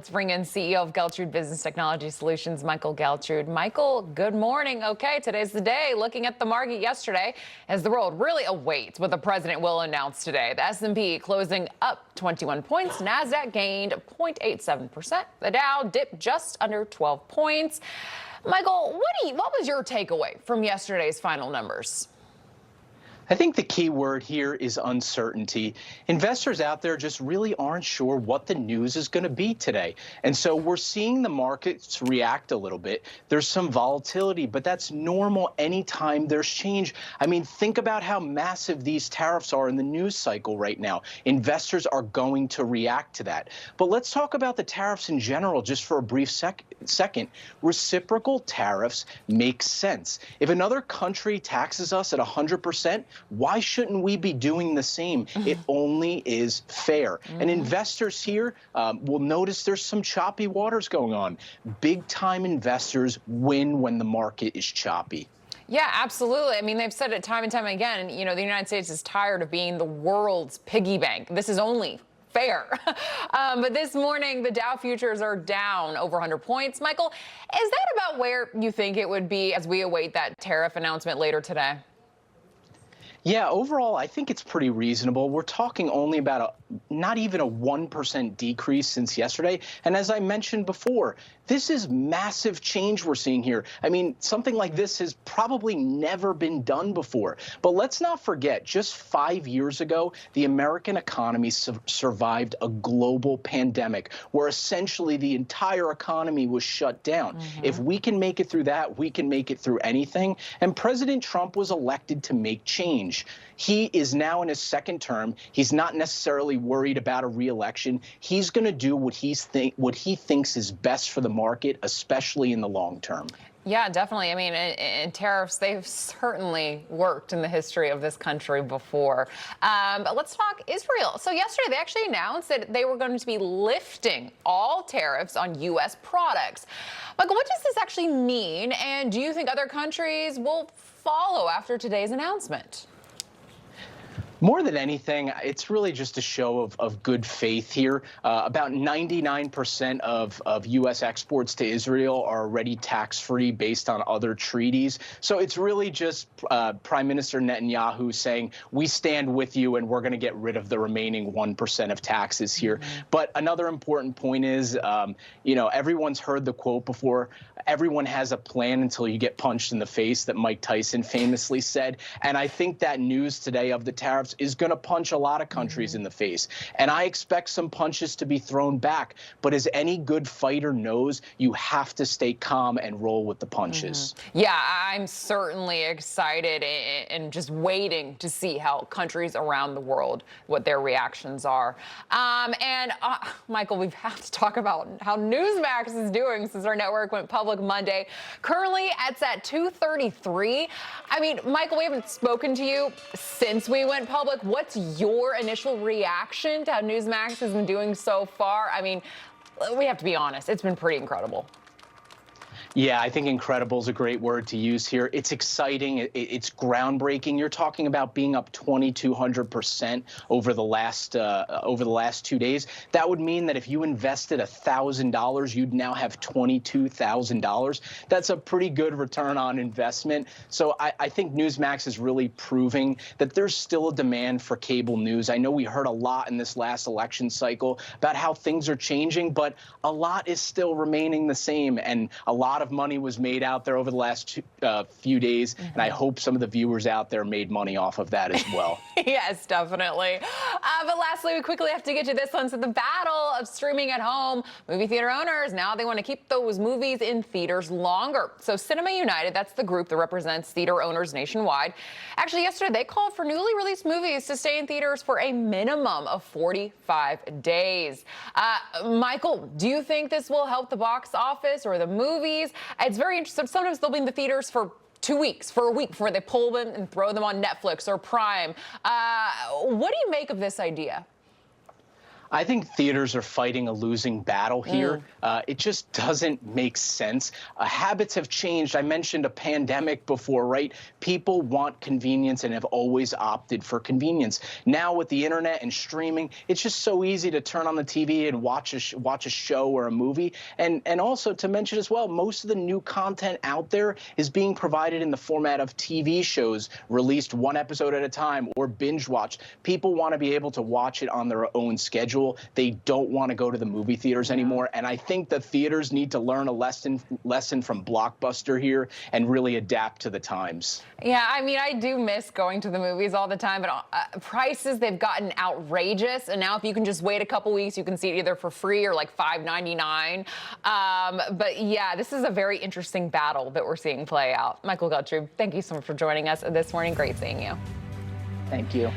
Let's bring in CEO of Geltrude Business Technology Solutions, Michael Geltrude. Michael, good morning. Okay, today's the day. Looking at the market yesterday, as the world really awaits what the president will announce today. The S&P closing up 21 points. NASDAQ gained 0.87%. The Dow dipped just under 12 points. Michael, what was your takeaway from yesterday's final numbers? I think the key word here is uncertainty. Investors out there just really aren't sure what the news is going to be today. And so we're seeing the markets react a little bit. There's some volatility, but that's normal anytime there's change. I mean, think about how massive these tariffs are in the news cycle right now. Investors are going to react to that. But let's talk about the tariffs in general just for a brief second. Reciprocal tariffs make sense. If another country taxes us at 100%, why shouldn't we be doing the same? It only is fair. And investors here will notice there's some choppy waters going on. Big time investors win when the market is choppy. Yeah, absolutely. I mean, they've said it time and time again. You know, the United States is tired of being the world's piggy bank. This is only fair. But this morning, the Dow futures are down over 100 points. Michael, is that about where you think it would be as we await that tariff announcement later today? Yeah, overall, I think it's pretty reasonable. We're talking only about not even a 1% decrease since yesterday. And as I mentioned before, this is massive change we're seeing here. I mean, something like this has probably never been done before. But let's not forget, just 5 years ago, the American economy survived a global pandemic where essentially the entire economy was shut down. If we can make it through that, we can make it through anything. And President Trump was elected to make change. He is now in his second term. He's not necessarily worried about a re-election. He's going to do what he thinks is best for the market, especially in the long term. Yeah, definitely. I mean, in tariffs, they've certainly worked in the history of this country before. But let's talk Israel. So yesterday, they actually announced that they were going to be lifting all tariffs on U.S. products. Michael, what does this actually mean? And do you think other countries will follow after today's announcement? More than anything, it's really just a show of good faith here. About 99% of U.S. exports to Israel are already tax-free based on other treaties. So it's really just Prime Minister Netanyahu saying, we stand with you and we're going to get rid of the remaining 1% of taxes here. But another important point is, you know, everyone's heard the quote before, everyone has a plan until you get punched in the face, that Mike Tyson famously said. And I think that news today of the tariffs is going to punch a lot of countries in the face. And I expect some punches to be thrown back. But as any good fighter knows, you have to stay calm and roll with the punches. Yeah, I'm certainly excited and just waiting to see how countries around the world, what their reactions are. Michael, we have to talk about how NewsMax is doing since our network went public Monday. Currently, it's at 233. I mean, Michael, we haven't spoken to you since we went public. What's your initial reaction to how NewsMax has been doing so far? I mean, we have to be honest, it's been pretty incredible. Yeah, I think incredible is a great word to use here. It's exciting. It's groundbreaking. You're talking about being up 2,200% over the last 2 days. That would mean that if you invested $1,000, you'd now have $22,000. That's a pretty good return on investment. So I think NewsMax is really proving that there's still a demand for cable news. I know we heard a lot in this last election cycle about how things are changing, but a lot is still remaining the same, and a lot of money was made out there over the last few days, and I hope some of the viewers out there made money off of that as well. Yes, definitely. But lastly, we quickly have to get to this one. So the battle of streaming at home. Movie theater owners, now they want to keep those movies in theaters longer. So Cinema United, that's the group that represents theater owners nationwide. Actually, yesterday, they called for newly released movies to stay in theaters for a minimum of 45 days. Michael, do you think this will help the box office or the movies? It's very interesting. Sometimes they'll be in the theaters for 2 weeks, for a week, before they pull them and throw them on Netflix or Prime. What do you make of this idea? I think theaters are fighting a losing battle here. It just doesn't make sense. Habits have changed. I mentioned a pandemic before, right? People want convenience and have always opted for convenience. Now with the internet and streaming, it's just so easy to turn on the TV and watch a show or a movie. And also to mention as well, most of the new content out there is being provided in the format of TV shows released one episode at a time or binge watch. People want to be able to watch it on their own schedule. They don't want to go to the movie theaters anymore. And I think the theaters need to learn a lesson from Blockbuster here and really adapt to the times. Yeah, I mean, I do miss going to the movies all the time, but prices, they've gotten outrageous. And now if you can just wait a couple weeks, you can see it either for free or like $5.99. But yeah, this is a very interesting battle that we're seeing play out. Michael Geltrude, thank you so much for joining us this morning. Great seeing you. Thank you.